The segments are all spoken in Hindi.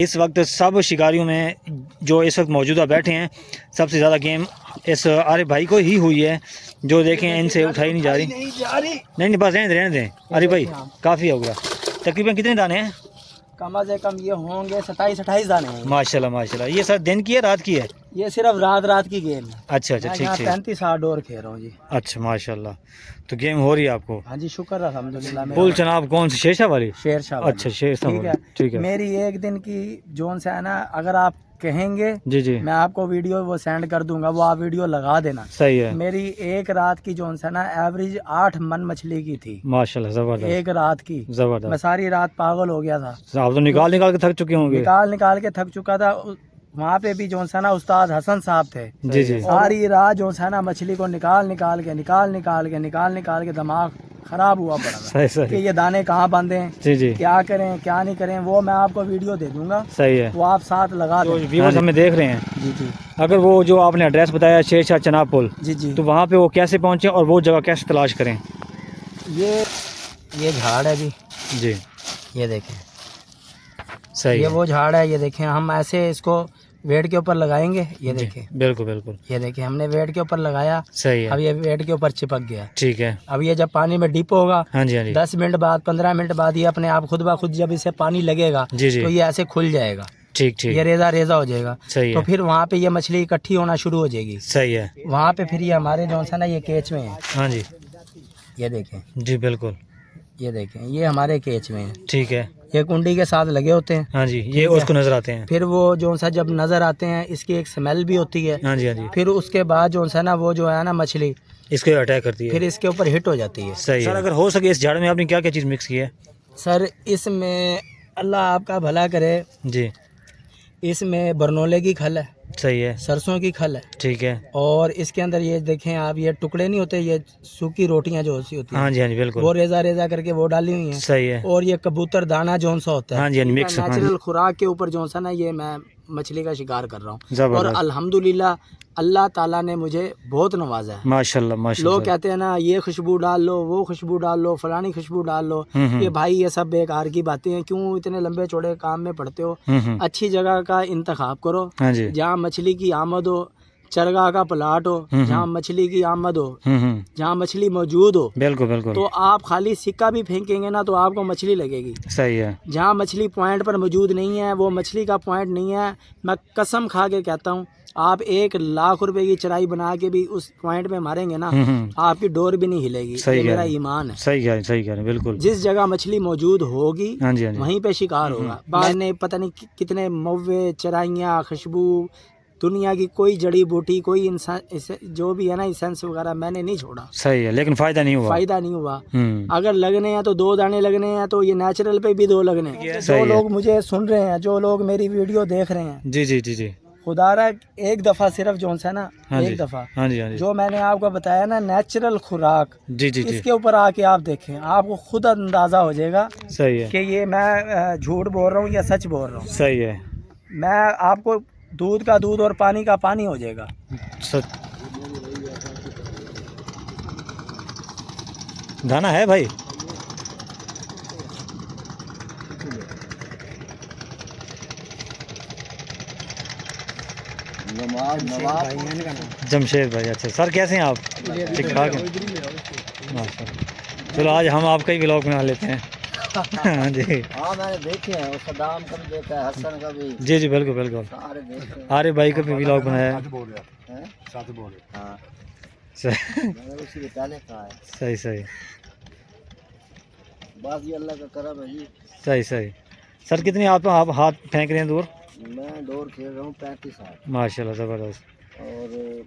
इस वक्त सब शिकारियों में जो इस वक्त मौजूदा बैठे हैं, सबसे ज़्यादा गेम इस आरिफ भाई को ही हुई है। जो देखें इनसे उठाई नहीं जा रही। नहीं बस रहने दें आरिफ भाई, काफ़ी हो गया। तकरीबन कितने दाने हैं? कम से कम ये होंगे 27-28 दाने हैं। माशाल्लाह माशाल्लाह। ये सर दिन की है रात की है? ये सिर्फ रात की गेम है। अच्छा ठीक ठीक। 35 डोर खेल रहा हूँ जी। अच्छा माशाल्लाह, तो गेम हो रही है आपको? हाँ जी शुक्र अल्हम्दुलिल्लाह। पुल चनाब कौन सी शेरशाह वाली? शेरशाह। अच्छा शेरशाह वाली, ठीक है। मेरी एक दिन की जोन से है ना, अगर आप कहेंगे जी जी मैं आपको वीडियो वो सेंड कर दूंगा, वो आप वीडियो लगा देना। सही है। मेरी एक रात की जोन से ना एवरेज 8 मन मछली की थी माशाल्लाह, जबरदस्त। एक रात की जबरदस्त। मैं सारी रात पागल हो गया था। आप तो निकाल के थक चुके होंगे। निकाल के थक चुका था। वहाँ पे भी जो सा ना उस्ताद हसन साहब थे। जी जी। सारी रात जो सा ना मछली को निकाल के दिमाग खराब हुआ पड़ा था कि ये दाने कहाँ बांधे हैं, जी जी, क्या करें क्या नहीं करें। वो मैं आपको वीडियो दे दूंगा, सही है, वो आप साथ लगा दें। व्यूअर्स हमें देख रहे हैं जी जी। अगर वो जो आपने एड्रेस बताया शेरशाह चनाब पुल, जी जी, तो वहाँ पे वो कैसे पहुँचे और वो जगह कैसे तलाश करें? ये झाड़ है जी, जी ये देखें, सही ये है। वो झाड़ है, ये देखें। हम ऐसे इसको वेट के ऊपर लगाएंगे, ये देखें, बिल्कुल बिल्कुल, ये देखें हमने वेट के ऊपर लगाया, सही है। अब ये वेट के ऊपर चिपक गया, ठीक है। अब ये जब पानी में डिप होगा, हाँ जी हाँ जी, 10 मिनट बाद 15 मिनट बाद ये अपने आप खुद ब खुद जब इसे पानी लगेगा, जी जी, तो ये ऐसे खुल जाएगा, ठीक ठीक, ये रेजा हो जाएगा, सही तो है। फिर वहाँ पे ये मछली इकट्ठी होना शुरू हो जाएगी, सही है। वहाँ पे फिर ये हमारे जो सा ना ये केच में है, हाँ जी, ये देखें, जी बिल्कुल, ये देखें, ये हमारे केच में है, ठीक है। ये कुंडी के साथ लगे होते हैं, हाँ जी, ये उसको नजर आते हैं। फिर वो जो सा जब नजर आते हैं, इसकी एक स्मेल भी होती है, हाँ जी हाँ जी। फिर उसके बाद जो सा ना वो जो है ना मछली इसको अटैक करती है, फिर इसके ऊपर हिट हो जाती है, सही सर है। अगर हो सके इस झाड़ में आपने क्या क्या चीज़ मिक्स की है? सर इसमें अल्लाह आपका भला करे जी, इसमें बरनोले की खल है, सही है, सरसों की खल है, ठीक है, और इसके अंदर ये देखें आप, ये टुकड़े नहीं होते, ये सूखी रोटियां जो सी होती हैं, हाँ जी हाँ जी बिल्कुल, वो रेजा करके वो डाली हुई हैं, सही है। और ये कबूतर दाना जोन सा होता है, हाँ जी मिक्स नेचुरल खुराक के ऊपर जो सा ना ये मैं मछली का शिकार कर रहा हूँ, और अल्हम्दुलिल्लाह अल्लाह ताला ने मुझे बहुत नवाजा है, माशाल्लाह माशाल्लाह। लोग कहते हैं ना ये खुशबू डाल लो, वो खुशबू डाल लो, फलानी खुशबू डाल लो, ये भाई ये सब बेकार की बातें हैं। क्यों इतने लंबे चौड़े काम में पड़ते हो? अच्छी जगह का इंतखाब करो, हाँ जहाँ मछली की आमद हो, चरगाह का प्लाट हो, जहाँ मछली की आमद हो, जहाँ मछली मौजूद हो, बिल्कुल बिल्कुल, तो आप खाली सिक्का भी फेंकेंगे ना तो आपको मछली लगेगी, सही है। जहाँ मछली पॉइंट पर मौजूद नहीं है, वो मछली का पॉइंट नहीं है। मैं कसम खा के कहता हूँ, आप 1 लाख रुपए की चराई बना के भी उस पॉइंट पे मारेंगे ना, आपकी डोर भी नहीं हिलेगी, ये मेरा ईमान है। सही कह रहे बिल्कुल। जिस जगह मछली मौजूद होगी, हाँ जी, वहीं पे शिकार होगा। मैंने पता नहीं कितने मौवे, चराइयाँ, खुशबू, दुनिया की कोई जड़ी बूटी, कोई इंसान जो भी है ना एसेंस वगैरह मैंने नहीं छोड़ा, सही है, लेकिन फायदा नहीं हुआ। अगर लगने हैं तो 2 दाने लगने हैं, तो ये नेचुरल पे भी 2 लगने हैं। जो लोग मुझे सुन रहे हैं, जो लोग मेरी वीडियो देख रहे हैं, जी जी जी जी, खुदारा एक दफा सिर्फ जो है ना, एक दफा, हाँ जी, जो मैंने आपको बताया ना नेचुरल खुराक, जी जी, इसके ऊपर आके आप देखें, आपको खुद अंदाजा हो जाएगा, सही है, कि ये मैं झूठ बोल रहा हूँ या सच बोल रहा हूँ, सही है। मैं आपको दूध का दूध और पानी का पानी हो जाएगा, सच। दाना है भाई, जमशेद भाई। अच्छा सर, कैसे हैं आप? ठीक ठाक हैं माशाल्लाह। चलो आज हम आपका ही व्लॉग बना लेते हैं। हाँ जी, हाँ मैंने देखे हैं, उसका दाम का भी देखा है, हसन का भी, जी जी बिल्कुल बिल्कुल, अरे भाई का भी व्लॉग बनाया है, हाँ सही सही, बस ये अल्लाह का करम है जी, सही सही। सर कितनी आप हाथ फेंक रहे हैं दूर? मैं डोर खेल रहा हूँ 35 हाथ, माशाल्लाह ज़बरदस्त। और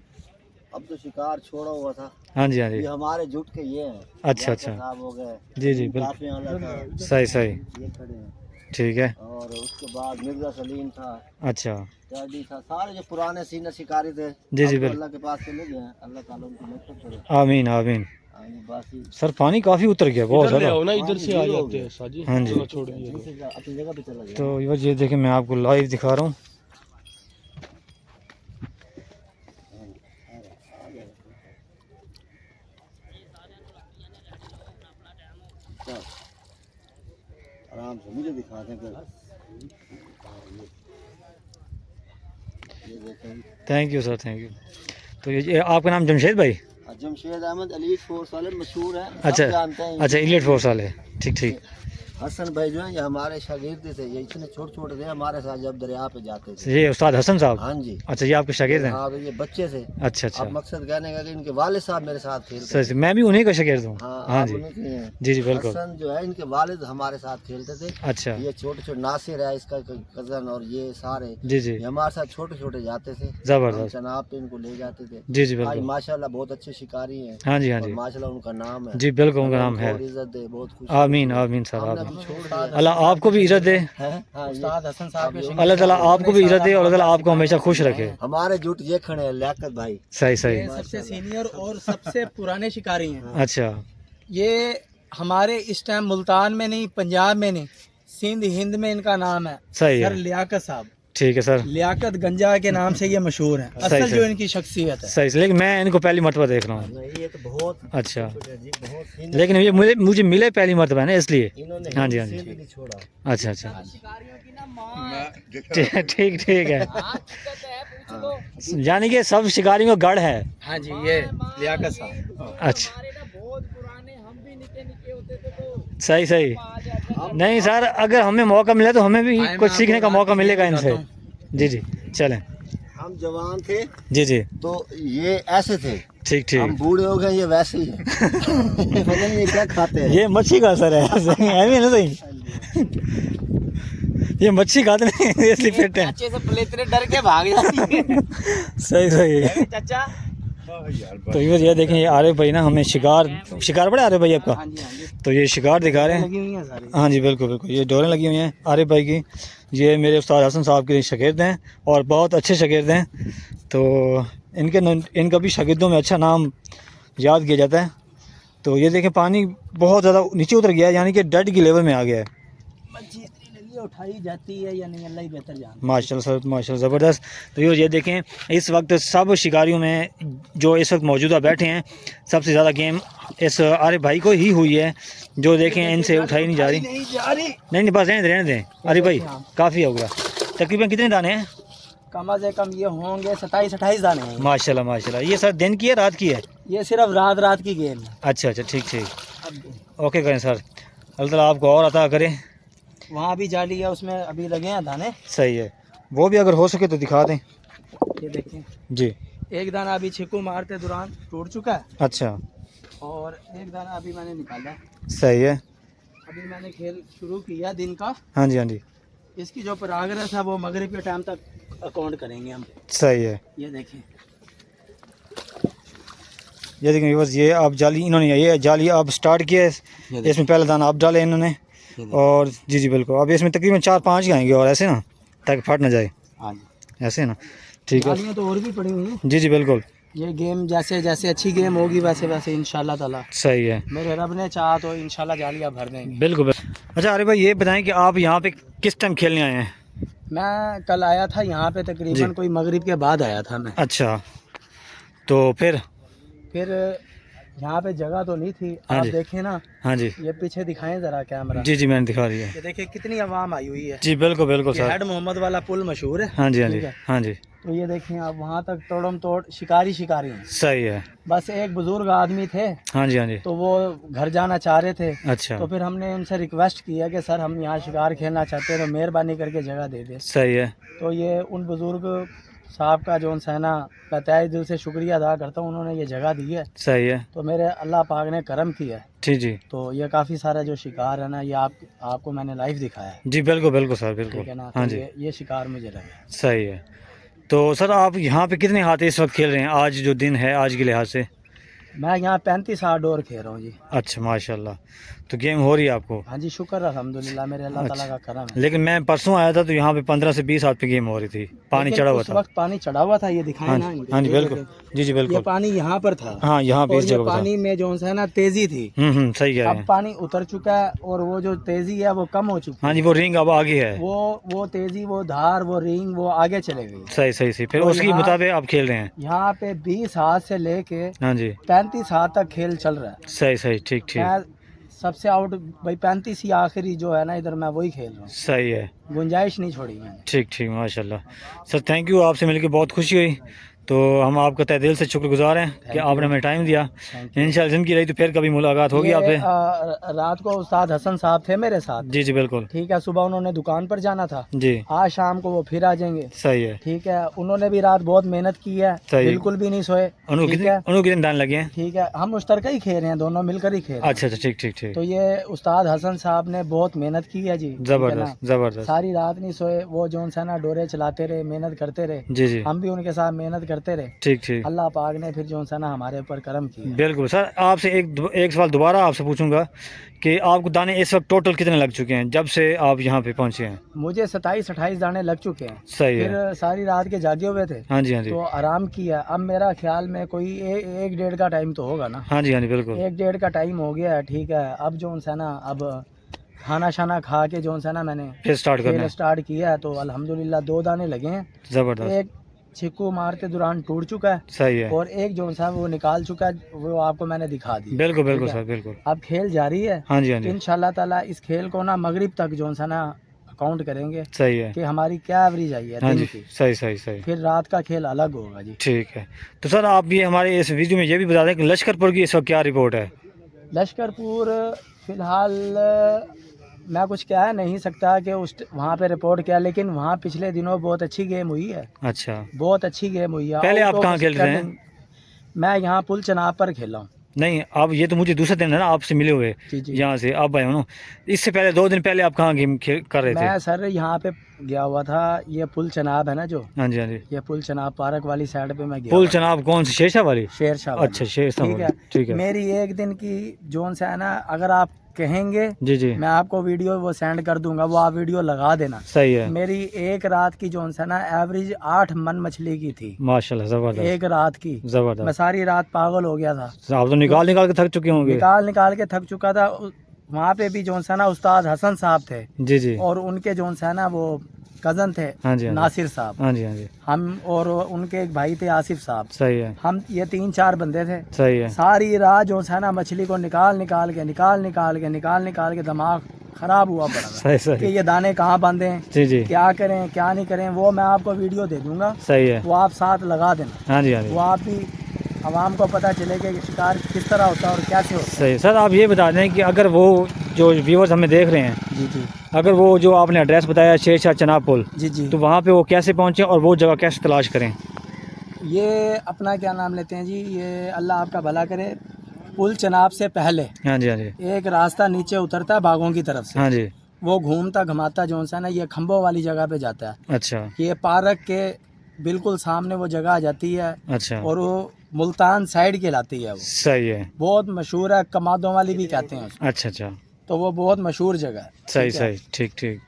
अब तो शिकार छोड़ा हुआ था, हाँ जी हाँ जी, ये हमारे जुट के ये हैं, अच्छा साहब हो गए, जी जी बिल्कुल, सही सही, ये खड़े हैं, ठीक है। और उसके बाद मिर्जा सलीम था, अच्छा डैडी था, सारे जो पुराने सीनियर शिकारी थे, जी जी बिल्कुल, अल्लाह के पास चले गए हैं, अल्लाह ताला उनकी मदद करे, आमीन आमीन। सर पानी काफी उतर गया, बहुत ज़्यादा ना, इधर से आ जाते हैं साजी, हाँ जी, अपनी जगह पे चला गया। तो ये देखें, मैं आपको लाइव दिखा रहा हूँ, आराम से मुझे दिखा दें। Thank you sir, thank you. तो ये आपका नाम जमशेद भाई? जमशेद अहमद एलीट फोर्स वाले मशहूर है, अच्छा जानते हैं। अच्छा, एलीट फोर्स वाले, ठीक ठीक। हसन भाई जो है ये हमारे शागिर्द थे, ये इतने छोटे छोटे थे हमारे साथ जब दरिया पे जाते थे। ये उस्ताद हसन साहब? हाँ जी। अच्छा, ये आपके शागिर्द हैं? हाँ, तो ये बच्चे थे। अच्छा अच्छा। अब मकसद कहने का कि इनके वालिद साहब मेरे साथ खेलते सही, मैं भी उन्हीं का शागिर्द हूँ। हाँ जी जी जी बिल्कुल। हसन जो है इनके वालिद हमारे साथ खेलते थे। अच्छा। ये छोटे छोटे नासिर है इसका कजन, और ये सारे जी जी ये हमारे साथ छोटे छोटे जाते थे। जबरदस्त। जनाब पे इनको ले जाते थे। जी जी आज बिल्कुल। माशाल्लाह बहुत अच्छे शिकारी हैं। हाँ जी हाँ जी, माशाल्लाह उनका नाम है। जी बिल्कुल उनका नाम है। इज्जत दे, बहुत खुश। आमीन आमीन सर, हमने आमीन। अभी छोड़ दिया। अल्लाह आपको भी इज्जत दे, उस्ताद हसन साहब के अल्लाह ताला आपको भी इज्जत दे और अल्लाह ताला आपको हमेशा खुश रखे। हमारे जुट ये खड़े हैं लियाकत भाई। सही सही। सबसे सीनियर और सबसे पुराने शिकारी हैं। अच्छा। ये हमारे इस टाइम मुल्तान में नहीं, पंजाब में नहीं, सिंध हिंद में इनका नाम है। सही सर है, लियाकत साहब। ठीक है सर। लियाकत गंजा के नाम से ये मशहूर है, असल जो इनकी शख्सियत है। सही, लेकिन मैं इनको पहली मरतबा देख रहा हूँ। ये तो बहुत अच्छा, बहुत लेकिन ये मुझे मिले पहली मरतबा है ना, इसलिए। हाँ जी हाँ जी। नहीं छोड़ा। अच्छा अच्छा, ठीक ठीक है। यानी कि सब शिकारियों का गढ़ है। हाँ जी, ये लियाकत साहब। अच्छा, सही सही। नहीं सर, अगर हमें मौका मिले तो हमें भी कुछ सीखने का मौका मिलेगा इनसे। जी जी चलें। हम जवान थे जी जी, तो ये ऐसे थे, ठीक ठीक। हम बूढ़े हो गए ये वैसे ही है। पता नहीं ये क्या खाते हैं। ये मच्छी का असर है, सही है भी ना, सही। ये मच्छी खाते नहीं इसलिए फिट है। अच्छे से पलेतरे डर के भाग जाती है। सही सही। चाचा तो ये देखें, ये आरिफ भाई ना हमें शिकार बड़ा आरिफ भाई आपका, तो ये शिकार दिखा रहे हैं। हाँ जी बिल्कुल बिल्कुल, ये डोरें लगी हुई हैं आरिफ भाई की। ये मेरे उस्ताद हसन साहब के शागिर्द हैं और बहुत अच्छे शागिर्द हैं। तो इनका भी शागिर्दों में अच्छा नाम याद किया जाता है। तो ये देखें, पानी बहुत ज़्यादा नीचे उतर गया है, यानी कि डेड की लेवल में आ गया है। उठाई जाती है या नहीं, अल्लाह ही बेहतर जानता है। माशाल्लाह सर, माशाल्लाह ज़बरदस्त। तो ये देखें, इस वक्त सब शिकारियों में जो इस वक्त मौजूदा बैठे हैं, सबसे ज़्यादा गेम इस आरिफ भाई को ही हुई है। जो देखें इनसे उठाई नहीं जा रही। नहीं बस रहने दें आरिफ भाई, काफ़ी हो गया। तकरीबन कितने दाने हैं? कम से कम ये होंगे 27-28 दाने हैं। माशाल्लाह माशाल्लाह। ये सर दिन की है रात की है? ये सिर्फ रात की गेम है। अच्छा अच्छा, ठीक ठीक, ओके करें सर, अल्लाह ताला आपको और अता करे। वहाँ भी जाली है, उसमें अभी लगे हैं दाने। सही है, वो भी अगर हो सके तो दिखा दें। ये देखें जी, एक दाना अभी छिक्कू मारते दौरान टूट चुका है। अच्छा, और एक दाना अभी मैंने निकाला। सही है। अभी मैंने खेल शुरू किया दिन का। हाँ जी हाँ जी। इसकी जो प्रोग्रेस है वो मगरिब के टाइम तक अकाउंट करेंगे हम। सही है। ये देखें, ये देखें बस, ये आप जाली इन्होंने ये जाली आप स्टार्ट किया है, इसमें पहला दाना आप डाले इन्होंने। और जी जी बिल्कुल, अब इसमें तकरीबन 4-5 ही आएंगे और ऐसे ना, ताकि फट ना जाए। हाँ जी, ऐसे ना, ठीक है। तो और भी पड़ी हुई हैं। जी जी बिल्कुल। ये गेम जैसे जैसे अच्छी गेम होगी वैसे वैसे इंशाल्लाह ताला, सही है, मेरे रब ने चाहा तो इंशाल्लाह जालियाँ भर देंगे। बिल्कुल बिल्कुल। अच्छा अरे भाई, ये बताएं कि आप यहाँ पे किस टाइम खेलने आए हैं? मैं कल आया था यहाँ पे, तकरीबन कोई मगरिब के बाद आया था मैं। अच्छा, तो फिर यहाँ पे जगह तो नहीं थी। हाँ आप जी, देखें ना। हाँ जी, ये पीछे दिखाएं जरा कैमरा। जी जी मैंने दिखा दिया। ये देखिए कितनी आवाम आई हुई है। जी बिल्कुल बिल्कुल सर। हेड मोहम्मद वाला पुल मशहूर है। हाँ जी हाँ जी ठीक है? हाँ जी, तो ये देखें आप, वहाँ तक तोड़म तोड़ शिकारी हैं। सही है। बस एक बुजुर्ग आदमी थे, हाँ जी हाँ जी, तो वो घर जाना चाह रहे थे। अच्छा, तो फिर हमने उनसे रिक्वेस्ट किया कि सर हम यहाँ शिकार खेलना चाहते हैं, तो मेहरबानी करके जगह दे दें। सही है। तो ये उन बुजुर्ग साहब का जो उनसे ना तहे दिल से शुक्रिया अदा करता हूँ, उन्होंने ये जगह दी है। सही है। तो मेरे अल्लाह पाक ने करम किया है। जी जी, तो ये काफ़ी सारा जो शिकार है ना, ये आपको मैंने लाइव दिखाया है। जी बिल्कुल बिल्कुल सर, बिल्कुल। ठीक है ना? हाँ तो जी, ये शिकार मुझे लगा। सही है। तो सर आप यहाँ पे कितने हाथ इस वक्त खेल रहे हैं, आज जो दिन है आज के लिहाज से? मैं यहाँ 35 डोर खेल रहा हूँ जी। अच्छा माशाल्लाह, तो गेम हो रही है आपको? हाँ जी, शुक्र अल्हम्दुलिल्लाह, मेरे अल्लाह ताला का करम है। लेकिन मैं परसों आया था तो यहाँ पे 15 से 20 हाथ पे गेम हो रही थी, पानी चढ़ा हुआ उस था। वक्त पानी चढ़ा हुआ था, ये दिखाया ना। हाँ जी बिल्कुल, जी जी बिल्कुल। ये पानी यहाँ पर था। हाँ यहाँ पे इस जगह पर था। पानी में जो है ना तेजी थी। सही कह रहे अब हैं। पानी उतर चुका है और वो जो तेजी है वो कम हो चुकी है। हाँ जी, वो रिंग अब आगे है। वो तेजी, वो धार, वो रिंग वो आगे चले गई। सही सही सही, फिर तो उसके मुताबिक आप खेल रहे हैं। यहाँ पे 20 हाथ से लेके हाँ जी, 35 हाथ तक खेल चल रहा है। सही सही, ठीक ठीक। मैं सबसे आउट भाई 35 ही आखिरी जो है ना इधर मैं वही खेल रहा हूँ। सही है, गुंजाइश नहीं छोड़ी मैंने। ठीक ठीक, माशाल्लाह सर, थैंक यू, आपसे मिलकर बहुत खुशी हुई। तो हम आपका तहे दिल से शुक्रगुजार हैं कि आपने हमें टाइम दिया। इंशाल्लाह ज़िंदगी रही तो फिर कभी मुलाकात होगी आपसे। रात को उस्ताद हसन साहब थे मेरे साथ। जी जी बिल्कुल। ठीक है, सुबह उन्होंने दुकान पर जाना था जी, आज शाम को वो फिर आ जाएंगे। सही है, ठीक है, उन्होंने भी रात बहुत मेहनत की है, बिल्कुल भी नहीं सोए। उनको कितने दान लगे हैं? ठीक है, हम मुश्तरका ही खेल रहे हैं, दोनों मिलकर ही खेल रहे हैं। अच्छा अच्छा, ठीक ठीक ठीक। तो ये उस्ताद हसन साहब ने बहुत मेहनत की है जी, जबरदस्त जबरदस्त, सारी रात नहीं सोए, वो जो सा ना डोरे चलाते रहे, मेहनत करते रहे। जी जी, हम भी उनके साथ मेहनत करते रहे। ठीक ठीक, अल्लाह पाक ने फिर जो सा ना हमारे ऊपर करम किया। बिल्कुल सर, आपसे एक सवाल दोबारा आपसे पूछूंगा कि आपको दाने इस वक्त टोटल कितने लग चुके हैं जब से आप यहाँ पे पहुँचे हैं? मुझे 27-28 दाने लग चुके हैं। सही है। फिर सारी रात के जागे हुए थे। हाँ जी हाँ जी। तो आराम किया। अब मेरा ख्याल में कोई 1-1.5 का टाइम तो होगा ना। हाँ जी हाँ जी बिल्कुल, 1-1.5 का टाइम हो गया है। ठीक है, अब जो सा ना अब खाना शाना खा के जो सा ना मैंने फिर स्टार्ट किया है। तो अल्हम्दुलिल्लाह 2 दाने लगे हैं। जबरदस्त। एक छिक्कू मारते दौरान टूट चुका है। सही है। और एक जो सा वो निकाल चुका है, वो आपको मैंने दिखा दी। बिल्कुल बिल्कुल सर, बिल्कुल। अब खेल जारी है। हाँ जी हाँ जी। इंशाल्लाह ताला इस खेल को ना मगरिब तक जो सा ना काउंट करेंगे। सही है कि हमारी क्या एवरेज आई है। हाँ जी, सही सही सही। फिर रात का खेल अलग होगा जी। ठीक है, तो सर आप ये हमारे इस वीडियो में ये भी बता दें कि लश्करपुर की इस वक्त क्या रिपोर्ट है? लश्करपुर फिलहाल मैं कुछ कह नहीं सकता कि उस वहाँ पे रिपोर्ट किया, लेकिन वहाँ पिछले दिनों बहुत अच्छी गेम हुई है। अच्छा, बहुत अच्छी गेम हुई है। पहले आप कहाँ खेल रहे हैं? मैं यहाँ पुल चनाब पर खेला हूँ। नहीं, अब ये तो मुझे दूसरा दिन है ना आपसे मिले हुए यहाँ से, आप आए हो ना। इससे पहले 2 दिन पहले आप कहाँ गेम कर रहे थे? मैं सर यहाँ पे गया हुआ था, ये पुल चनाब है ना जो। हाँ जी हाँ जी, ये पुल चनाब पार्क वाली साइड पे मैं गया। पुल चनाब कौन सी? शेरशाह वाली? शेरशाह। अच्छा, शेरशाह। ठीक है ठीक है। मेरी एक दिन की जोन से है ना, अगर आप कहेंगे जी जी, मैं आपको वीडियो वो सेंड कर दूंगा, वो आप वीडियो लगा देना। सही है। मेरी एक रात की जोन से ना एवरेज 8 मन मछली की थी। माशाल्लाह, जबरदस्त। एक रात की जबरदस्त। मैं सारी रात पागल हो गया था। आप तो निकाल के थक चुके होंगे। निकाल के थक चुका था। वहाँ पे भी जोन सा ना उस्ताद हसन साहब थे। जी जी। और उनके जोन सा ना वो कजन थे। हाँ जी, नासिर साहब। हाँ जी हाँ जी। हम और उनके एक भाई थे आसिफ साहब। सही है। हम ये 3-4 बंदे थे। सही है। सारी रात जो है ना मछली को निकाल के दिमाग खराब हुआ पड़ा। सही सही। कि ये दाने कहाँ बांधे हैं, जी जी, क्या करें क्या नहीं करें, वो मैं आपको वीडियो दे दूंगा। सही है, वो आप साथ लगा देना। हाँ जी हाँ जी, वो आप भी आवाम को पता चलेगा कि शिकार किस तरह होता है और कैसे होता है। सही। सर आप ये बता दें कि अगर वो जो व्यूअर्स हमें देख रहे हैं, जी जी, अगर वो जो आपने एड्रेस बताया शेरशाह चनाब पुल, जी जी, तो वहाँ पे वो कैसे पहुँचे और वो जगह कैसे तलाश करें? ये अपना क्या नाम लेते हैं जी, ये अल्लाह आपका भला करे, पुल चनाब से पहले हाँ जी हाँ जी एक रास्ता नीचे उतरता है बागों की तरफ से। हाँ जी, वो घूमता घुमाता जो सा ना ये खम्बों वाली जगह पे जाता है। अच्छा, ये पार्क के बिल्कुल सामने वो जगह आ जाती है। अच्छा, और वो मुल्तान साइड कहलाती है। वो सही है, बहुत मशहूर है, कमादों वाली भी कहते हैं। अच्छा अच्छा, तो वो बहुत मशहूर जगह है। सही सही, ठीक ठीक,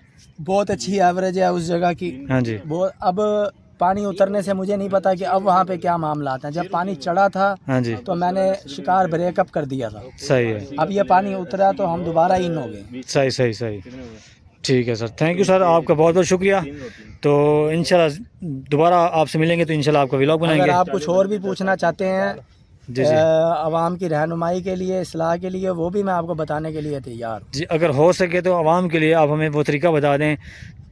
बहुत अच्छी एवरेज है उस जगह की। हाँ जी। बहुत अब पानी उतरने से मुझे नहीं पता कि अब वहाँ पे क्या मामला आता है। जब पानी चढ़ा था, हाँ जी, तो मैंने शिकार ब्रेकअप कर दिया था। सही है। अब ये पानी उतरा तो हम दोबारा इन हो गए। सही सही सही, ठीक है सर, थैंक यू सर, आपका बहुत बहुत शुक्रिया। तो इंशाल्लाह दोबारा आपसे मिलेंगे तो इंशाल्लाह आपका व्लॉग बनाएंगे। अगर आप कुछ और भी पूछना चाहते हैं जी जी, आवाम की रहनुमाई के लिए, इस्लाह के लिए, वो भी मैं आपको बताने के लिए तैयार जी। अगर हो सके तो आवाम के लिए आप हमें वो तरीका बता दें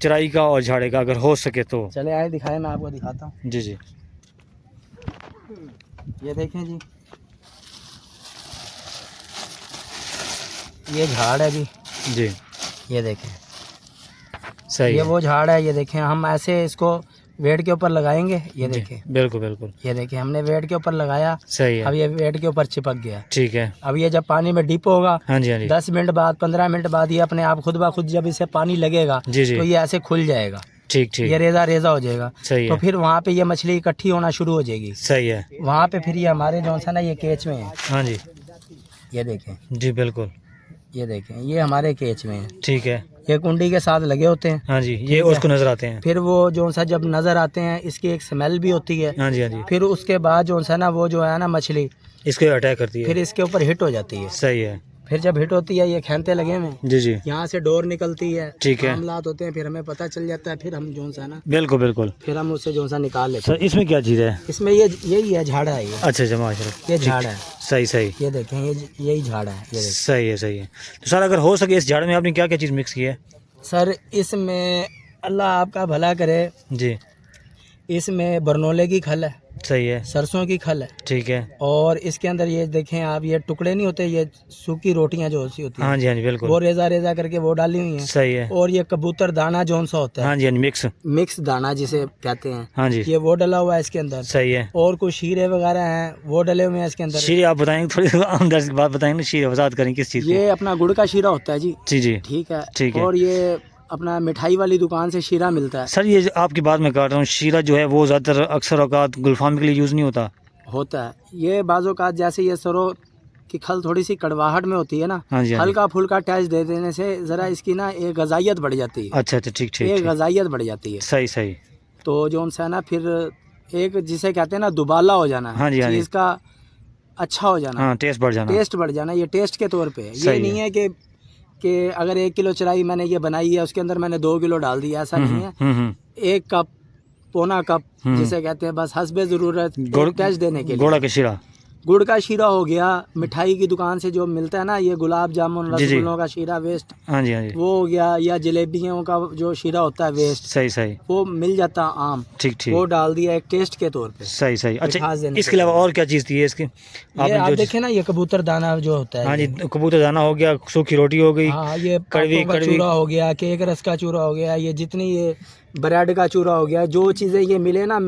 चराई का और झाड़े का, अगर हो सके तो। चले आए दिखाएं, मैं आपको दिखाता हूँ। जी जी, ये देखें जी, ये झाड़ है जी, ये देखें। सही, ये वो झाड़ है, ये देखें। हम ऐसे इसको वेट के ऊपर लगाएंगे, ये देखें। बिल्कुल बिल्कुल, ये देखें, हमने वेट के ऊपर लगाया। सही है। अब ये वेट के ऊपर चिपक गया। ठीक है। अब ये जब पानी में डिप होगा, हाँ जी हाँ जी, 10 मिनट बाद 15 मिनट बाद ये अपने आप खुद ब खुद जब इसे पानी लगेगा, जी जी, तो ये ऐसे खुल जाएगा। ठीक ठीक, ये रेजा रेजा हो जाएगा। सही है। तो फिर वहाँ पे ये मछली इकट्ठी होना शुरू हो जाएगी। सही है। वहाँ पे फिर ये हमारे जो है ना ये केच में है। हाँ जी, ये देखें जी, बिल्कुल, ये देखें, ये हमारे केच में है। ठीक है। ये कुंडी के साथ लगे होते हैं। हाँ जी, ये उसको नजर आते हैं। फिर वो जो सा जब नजर आते हैं, इसकी एक स्मेल भी होती है। हाँ जी हाँ जी। फिर उसके बाद जो सा ना वो जो है ना मछली इसको अटैक करती है, फिर इसके ऊपर हिट हो जाती है। सही है। फिर जब हिट होती है ये खेलते लगे में जी जी, यहाँ से डोर निकलती है, ठीक है, मामलात होते हैं, फिर हमें पता चल जाता है, फिर हम जो सा ना बिल्कुल बिल्कुल, फिर हम उससे जो सा निकाल लेते हैं। सर इसमें क्या चीज़ है? इसमें ये यही है, झाड़ा है ये। अच्छा अच्छा, माशाल्लाह, ये झाड़ है, सही सही, ये देखें, ये यही झाड़ है, ये देखें। सही है सही है। तो सर अगर हो सके इस झाड़ में आपने क्या क्या चीज़ मिक्स की है? सर इसमें अल्लाह आपका भला करे, जी, इसमें बरनोले की खल है, सही है, सरसों की खल है, ठीक है, और इसके अंदर ये देखें आप, ये टुकड़े नहीं होते, ये सूखी रोटियां जो होती हैं, हाँ जी हाँ जी, बिल्कुल, वो रेजा रेजा करके वो डाली हुई हैं, सही है, और ये कबूतर दाना जौन सा होता है, हाँ जी हाँ जी, मिक्स दाना जिसे कहते हैं, हाँ जी, ये वो डला हुआ है इसके अंदर, सही है। और कुछ शीरे वगैरह हैं वो डले हुए हैं इसके अंदर। शीरे आप बताएंगे, थोड़ी अंदर की बात बताएंगे, शीरे वजात करें किस चीज़ ये अपना गुड़ का शीरा होता है जी, जी, ठीक है, ठीक है। और ये अपना मिठाई वाली दुकान से शीरा मिलता है। सर ये आपकी बात मैं काट रहा हूँ, शीरा जो है वो ज़्यादातर अक्सर औकात गुलफाम के लिए यूज़ नहीं होता है ये बाज़-औक़ात जैसे ये सरों की खल थोड़ी सी कड़वाहट में होती है ना, हाँ जी, हाँ जी, हल्का फुल्का टच दे देने से ज़रा इसकी ना एक गज़ाइयत बढ़ जाती है। अच्छा अच्छा, ठीक ठीक, एक गज़ाइयत बढ़ जाती है, सही सही, तो जो उनसे ना फिर एक जिसे कहते हैं ना दुबाला हो जाना, हाँ जी, हाँ जी, चीज़ का अच्छा हो जाना, हाँ, टेस्ट बढ़ जाना, ये टेस्ट के तौर पे ये नहीं है कि अगर 1 किलो चराई मैंने ये बनाई है उसके अंदर मैंने 2 किलो डाल दिया, ऐसा नहीं है। 1 कप, पौना कप जिसे कहते हैं, बस हस्बे ज़रूरत टच देने के लिए। गुड़ का शीरा हो गया, मिठाई की दुकान से जो मिलता है ना, ये गुलाब जामुन रसगुल्लों का शीरा वेस्ट, हाँ जी हाँ जी, वो हो गया, या जलेबियों का जो शीरा होता है वेस्ट, सही सही, वो मिल जाता है आम, ठीक ठीक, वो डाल दिया एक टेस्ट के तौर पे, सही सही। अच्छा इसके अलावा और क्या चीज़ थी इसकी? आप देखें ना, ये कबूतर दाना जो होता है, हाँ जी, कबूतर दाना हो गया, सूखी रोटी हो गई, हाँ, ये कड़वी का चूरा हो गया, केक रस का चूरा हो गया, ये जितनी ये ब्रेड का चूरा हो गया, जो चीज़ें ये मिले ना,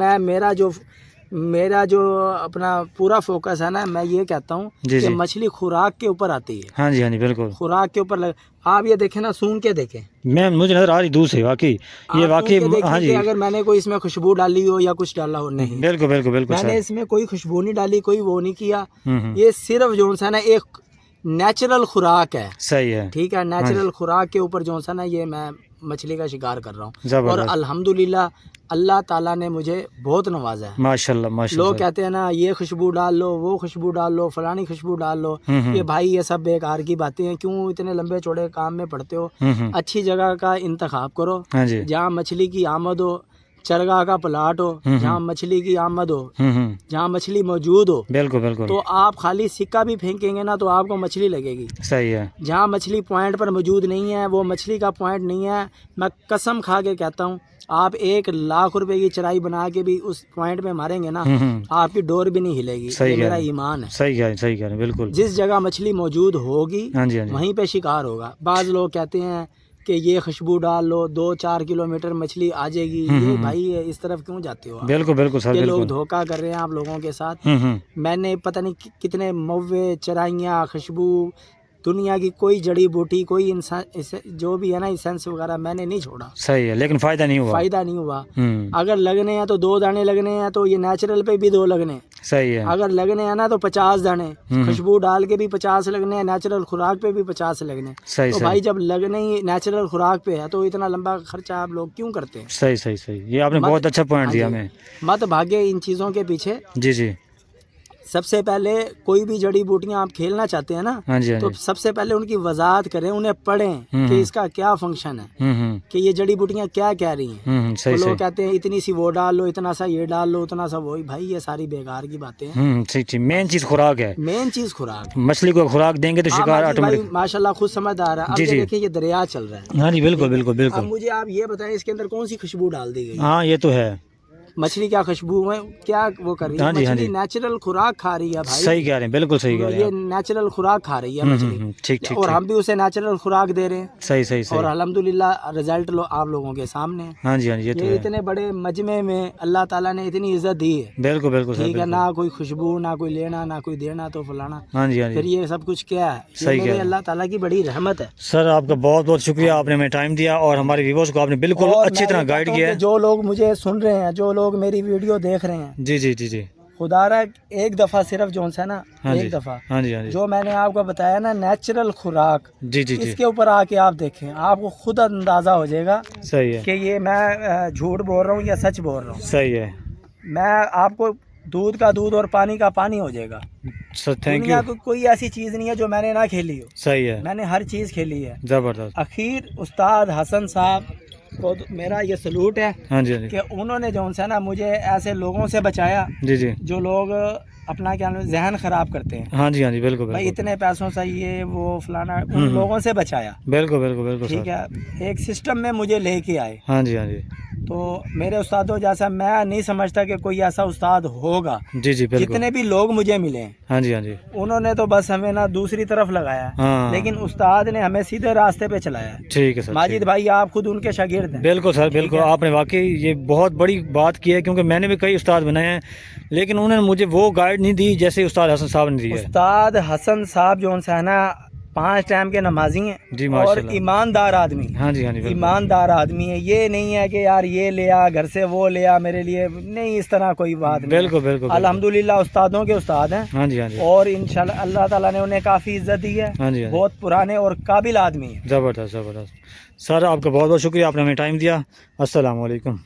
मेरा जो अपना पूरा फोकस है ना, मैं ये कहता हूँ कि मछली खुराक के ऊपर आती है। हाँ जी हाँ जी, बिल्कुल, खुराक के ऊपर आप ये देखें ना, सूंघ के देखें, मुझे नजर आ रही दूर से, वाकई ये वाकई, हाँ जी, अगर मैंने कोई इसमें खुशबू डाली हो या कुछ डाला हो, नहीं, बिल्कुल बिल्कुल बिल्कुल, मैंने इसमें कोई खुशबू नहीं डाली, कोई वो नहीं किया, ये सिर्फ जो सा ना एक नेचुरल खुराक है, सही है, ठीक है, नेचुरल खुराक के ऊपर जो सा ना ये मैं मछली का शिकार कर रहा हूँ, और अल्हम्दुलिल्लाह अल्लाह ताला ने मुझे बहुत नवाजा है, माशाल्लाह माशाल्लाह। लोग कहते हैं ना, ये खुशबू डाल लो, वो खुशबू डाल लो, फलानी खुशबू डाल लो, ये भाई ये सब बेकार की बातें हैं, क्यों इतने लंबे चौड़े काम में पड़ते हो? अच्छी जगह का इंतखाब करो, जहाँ मछली की आमद हो, चरगाह का प्लाट हो, जहाँ मछली की आमद हो, जहाँ मछली मौजूद हो, बिल्कुल बिल्कुल, तो आप खाली सिक्का भी फेंकेंगे ना तो आपको मछली लगेगी, सही है। जहाँ मछली पॉइंट पर मौजूद नहीं है, वो मछली का पॉइंट नहीं है, मैं कसम खा के कहता हूँ, आप 1 लाख रुपए की चराई बना के भी उस पॉइंट पे मारेंगे ना, आपकी डोर भी नहीं हिलेगी, ये मेरा ईमान है। सही कह रहे, बिल्कुल, जिस जगह मछली मौजूद होगी वहीं पे शिकार होगा। बाज़ लोग कहते हैं कि ये खुशबू डाल लो, 2-4 किलोमीटर मछली आ जाएगी, ये भाई इस तरफ क्यों जाते हो? बिल्कुल बिल्कुल सर, ये लोग धोखा कर रहे हैं आप लोगों के साथ। मैंने पता नहीं कितने मौवे, चराइयाँ, खुशबू, दुनिया की कोई जड़ी बूटी, कोई इंसान जो भी है ना, एसेंस वगैरह मैंने नहीं छोड़ा, सही है, लेकिन फायदा नहीं हुआ। अगर लगने हैं तो 2 दाने लगने हैं तो ये नेचुरल पे भी 2 लगने, सही है। अगर लगने हैं ना तो 50 दाने, खुशबू डाल के भी 50 लगने हैं, नेचुरल खुराक पे भी 50 लगने, सही, तो भाई जब लगने ही नेचुरल खुराक पे है तो इतना लंबा खर्चा आप लोग क्यों करते हैं? सही, ये आपने बहुत अच्छा पॉइंट दिया हमें। मत भागे इन चीज़ों के पीछे। जी, सबसे पहले कोई भी जड़ी बूटियां आप खेलना चाहते हैं ना, तो सबसे पहले उनकी वजाहत करें, उन्हें पढ़ें कि इसका क्या फंक्शन है, कि ये जड़ी बूटियां क्या कह रही हैं। तो लोग कहते हैं इतनी सी वो डाल लो, इतना सा ये डाल लो, उतना सा वो, भाई ये सारी बेकार की बातें हैं। मेन चीज खुराक है, मेन चीज खुराक। मछली को खुराक देंगे तो शिकार ऑटोमेटिक, माशाल्लाह खुद समझदार है। अब देखिए ये दरिया चल रहा है, हाँ जी, बिल्कुल। अब मुझे आप ये बताएं इसके अंदर कौन सी खुशबू डाल दी गई? हाँ ये तो है, मछली क्या खुशबू है, क्या वो कर रही है? मछली नेचुरल खुराक खा रही है भाई, सही कह रहे हैं, बिल्कुल सही कह रहे हैं, ये नेचुरल खुराक खा रही है मछली, ठीक, और हम भी उसे नेचुरल खुराक दे रहे हैं, सही, और अल्हम्दुलिल्लाह रिजल्ट आप लोगों के सामने है। हाँ जी, ये इतने बड़े मजमे में अल्लाह ताला ने इतनी इज्जत दी है, बिल्कुल ठीक है, ना कोई खुशबू, ना कोई लेना, ना कोई देना, तो फलाना, हाँ जी, फिर ये सब कुछ क्या है? सही है, अल्लाह ताला की बड़ी रहमत है। सर आपका बहुत बहुत शुक्रिया, आपने हमें टाइम दिया और हमारे व्यूअर्स को आपने बिल्कुल अच्छी तरह गाइड किया है। जो लोग मुझे सुन रहे हैं, जो लोग मेरी वीडियो देख रहे हैं, जी, खुदारा एक दफा सिर्फ जो है ना, एक दफा, हाँ जी, जो मैंने आपको बताया ना नेचुरल खुराक, जी, इसके ऊपर आके आप देखें, आपको खुद अंदाजा हो जाएगा, सही है, कि ये मैं झूठ बोल रहा हूँ या सच बोल रहा हूँ, सही है। मैं आपको दूध का दूध और पानी का पानी हो जाएगा। सर थैंक दुनिया यू। को कोई ऐसी चीज़ नहीं है जो मैंने ना खेली हो, सही है, मैंने हर चीज़ खेली है। ज़बरदस्त। आखिर उस्ताद हसन साहब को तो मेरा ये सलूट है हाँ जी, हाँ जी, कि उन्होंने जो है ना मुझे ऐसे लोगों से बचाया जी जी, जो लोग अपना क्या नाम है, जहन खराब करते हैं। हाँ जी, हाँ जी, बिल्कुल भाई बिल्कुल इतने पैसों से ये वो फलाना, उन लोगों से बचाया। बिल्कुल बिल्कुल बिल्कुल ठीक सर। है, एक सिस्टम में मुझे लेके आए। हाँ जी, हाँ जी, तो मेरे उस्तादों जैसा मैं नहीं समझता कि कोई ऐसा उस्ताद होगा। जी जी बिल्कुल। जितने भी लोग मुझे मिले हैं, हाँ जी, हाँ जी, उन्होंने तो बस हमें ना दूसरी तरफ लगाया, हाँ, लेकिन उस्ताद ने हमें सीधे रास्ते पे चलाया। ठीक है सर। माजिद ठीक। भाई आप खुद उनके शागिर्द हैं। बिल्कुल सर, बिल्कुल है? आपने वाकई ये बहुत बड़ी बात की है, क्योंकि मैंने भी कई उस्ताद बनाए हैं, लेकिन उन्होंने मुझे वो गाइड नहीं दी जैसे उस्ताद हसन साहब ने दी है। उस्ताद हसन साहब जो है ना 5 टाइम के नमाजी हैं जी और माशाल्लाह। ईमानदार आदमी हैं। हाँ जी, हाँ जी, बिल्कुल। ईमानदार आदमी है, ये नहीं है कि यार ये ले आ घर से वो ले आ मेरे लिए, नहीं, इस तरह कोई बात नहीं। बिल्कुल बिल्कुल। अल्हम्दुलिल्लाह उस्तादों के उस्ताद हैं। हाँ जी, हाँ जी, और इंशाल्लाह अल्लाह ताला ने उन्हें काफ़ी इज्जत दी है। हाँ जी, हाँ जी, बहुत पुराने और काबिल आदमी है। ज़बरदस्त ज़बरदस्त। सर आपका बहुत बहुत शुक्रिया, आपने हमें टाइम दिया। अस्सलाम वालेकुम।